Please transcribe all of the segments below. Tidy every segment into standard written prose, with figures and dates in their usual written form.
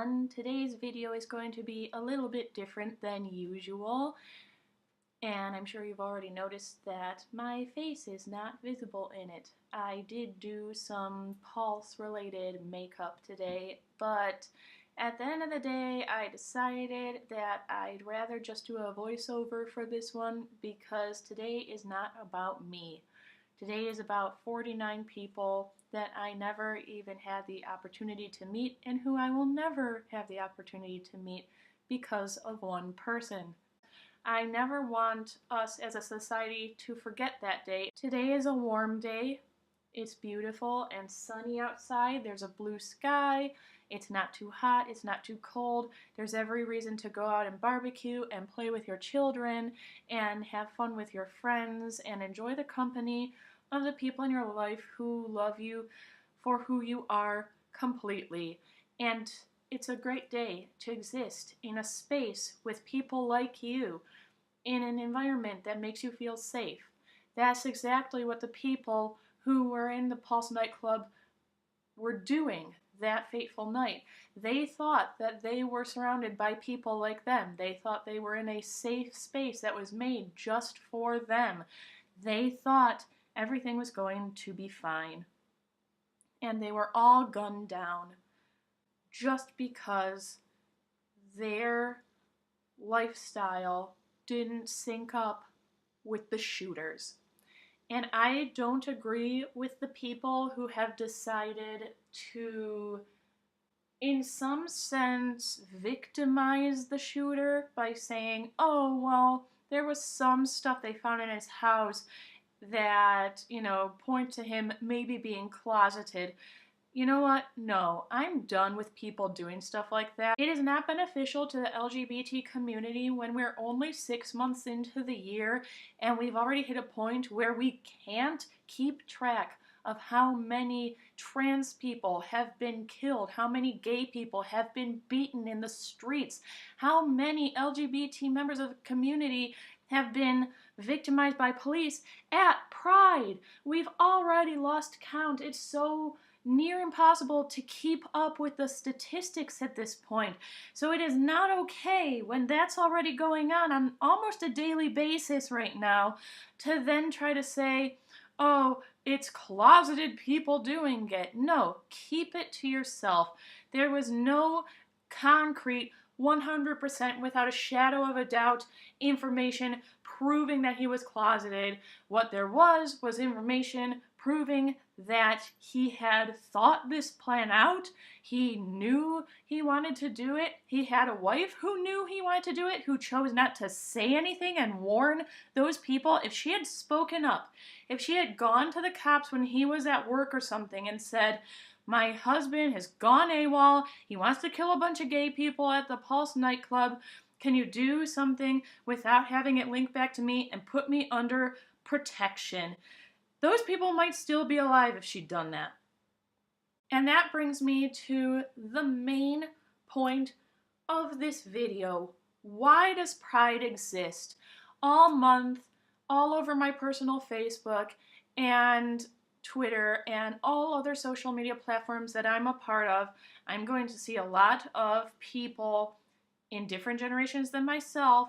everyone. Today's video is going to be a little bit different than usual, and I'm sure you've already noticed that my face is not visible in it. I did do some pulse-related makeup today, but at the end of the day, I decided that I'd rather just do a voiceover for this one because today is not about me. Today is about 49 people that I never even had the opportunity to meet and who I will never have the opportunity to meet because of one person. I never want us as a society to forget that day. Today is a warm day. It's beautiful and sunny outside. There's a blue sky. It's not too hot. It's not too cold. There's every reason to go out and barbecue and play with your children and have fun with your friends and enjoy the company of the people in your life who love you for who you are completely. And it's a great day to exist in a space with people like you, in an environment that makes you feel safe. That's exactly what the people who were in the Pulse nightclub were doing that fateful night. They thought that they were surrounded by people like them. They thought they were in a safe space that was made just for them. They thought everything was going to be fine. And they were all gunned down just because their lifestyle didn't sync up with the shooters. And I don't agree with the people who have decided to, in some sense, victimize the shooter by saying, oh, well, there was some stuff they found in his house that, point to him maybe being closeted. You know what? No, I'm done with people doing stuff like that. It is not beneficial to the LGBT community when we're only 6 months into the year and we've already hit a point where we can't keep track of how many trans people have been killed, how many gay people have been beaten in the streets, how many LGBT members of the community have been victimized by police at Pride. We've already lost count. It's so near impossible to keep up with the statistics at this point. So it is not okay when that's already going on almost a daily basis right now to then try to say, oh, it's closeted people doing it. No, keep it to yourself. There was no concrete 100% without a shadow of a doubt information proving that he was closeted. What there was information proving that he had thought this plan out. He knew he wanted to do it. He had a wife who knew he wanted to do it, who chose not to say anything and warn those people. If she had spoken up, if she had gone to the cops when he was at work or something and said, my husband has gone AWOL, he wants to kill a bunch of gay people at the Pulse nightclub, can you do something without having it linked back to me and put me under protection? Those people might still be alive if she'd done that. And that brings me to the main point of this video. Why does Pride exist? All month, all over my personal Facebook and Twitter and all other social media platforms that I'm a part of, I'm going to see a lot of people in different generations than myself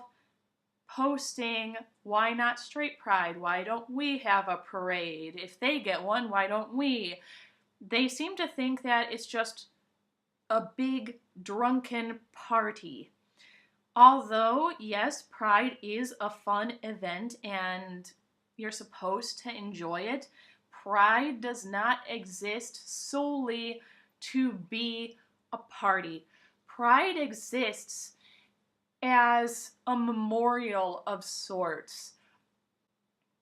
posting, why not straight pride? Why don't we have a parade? If they get one, why don't we? They seem to think that it's just a big drunken party. Although, yes, Pride is a fun event and you're supposed to enjoy it, Pride does not exist solely to be a party. Pride exists as a memorial of sorts.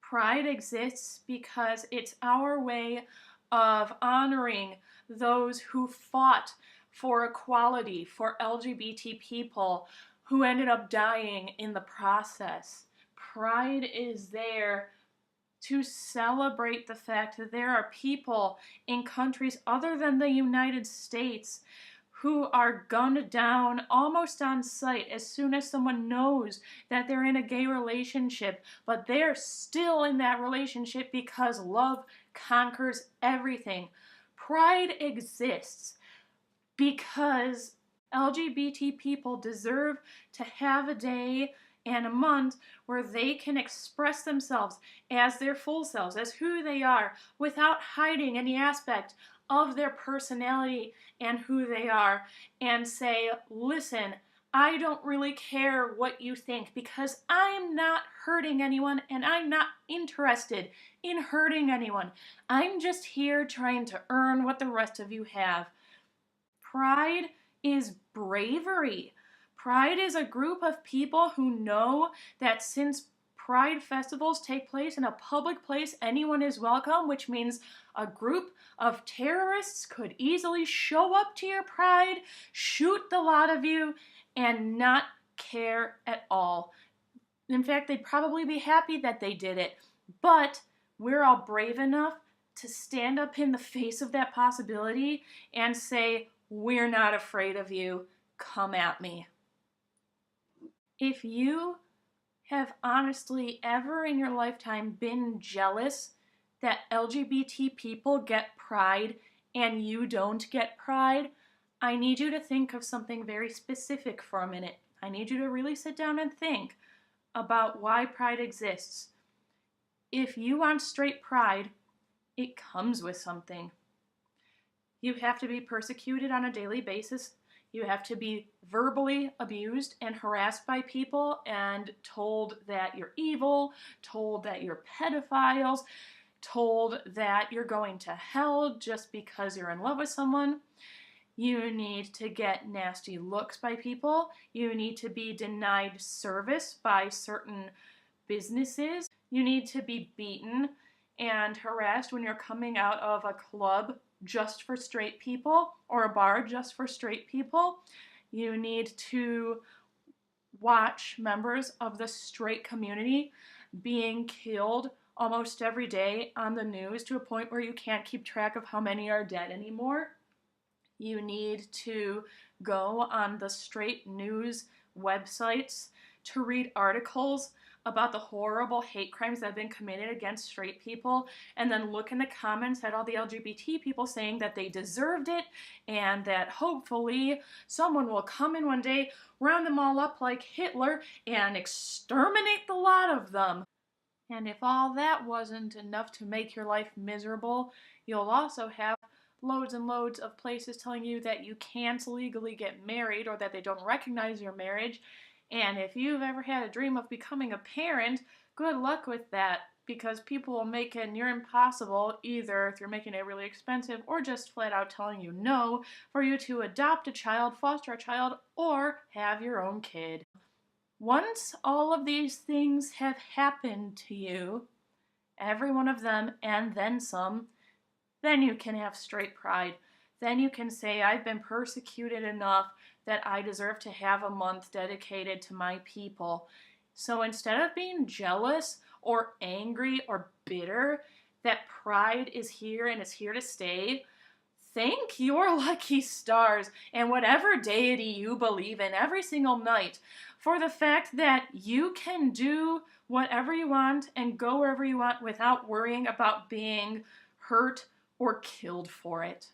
Pride exists because it's our way of honoring those who fought for equality, for LGBT people, who ended up dying in the process. Pride is there to celebrate the fact that there are people in countries other than the United States who are gunned down almost on sight as soon as someone knows that they're in a gay relationship, but they're still in that relationship because love conquers everything. Pride exists because LGBT people deserve to have a day and a month where they can express themselves as their full selves, as who they are, without hiding any aspect of their personality and who they are, and say, listen, I don't really care what you think because I'm not hurting anyone and I'm not interested in hurting anyone. I'm just here trying to earn what the rest of you have. Pride is bravery. Pride is a group of people who know that since Pride festivals take place in a public place, anyone is welcome, which means a group of terrorists could easily show up to your Pride, shoot the lot of you, and not care at all. In fact, they'd probably be happy that they did it. But we're all brave enough to stand up in the face of that possibility and say, we're not afraid of you. Come at me. If you have honestly ever in your lifetime been jealous that LGBT people get Pride and you don't get Pride, I need you to think of something very specific for a minute. I need you to really sit down and think about why Pride exists. If you want straight Pride, it comes with something. You have to be persecuted on a daily basis. You have to be verbally abused and harassed by people and told that you're evil, told that you're pedophiles, told that you're going to hell just because you're in love with someone. You need to get nasty looks by people. You need to be denied service by certain businesses. You need to be beaten and harassed when you're coming out of a club just for straight people or a bar just for straight people. You need to watch members of the straight community being killed almost every day on the news to a point where you can't keep track of how many are dead anymore. You need to go on the straight news websites to read articles about the horrible hate crimes that have been committed against straight people, and then look in the comments at all the LGBT people saying that they deserved it and that hopefully someone will come in one day, round them all up like Hitler, and exterminate the lot of them. And if all that wasn't enough to make your life miserable, you'll also have loads and loads of places telling you that you can't legally get married or that they don't recognize your marriage. And if you've ever had a dream of becoming a parent, good luck with that, because people will make it near impossible, either if you're making it really expensive or just flat out telling you no, for you to adopt a child, foster a child, or have your own kid. Once all of these things have happened to you, every one of them and then some, then you can have straight pride. Then you can say, I've been persecuted enough that I deserve to have a month dedicated to my people. So instead of being jealous or angry or bitter that Pride is here and is here to stay, thank your lucky stars and whatever deity you believe in every single night for the fact that you can do whatever you want and go wherever you want without worrying about being hurt or killed for it.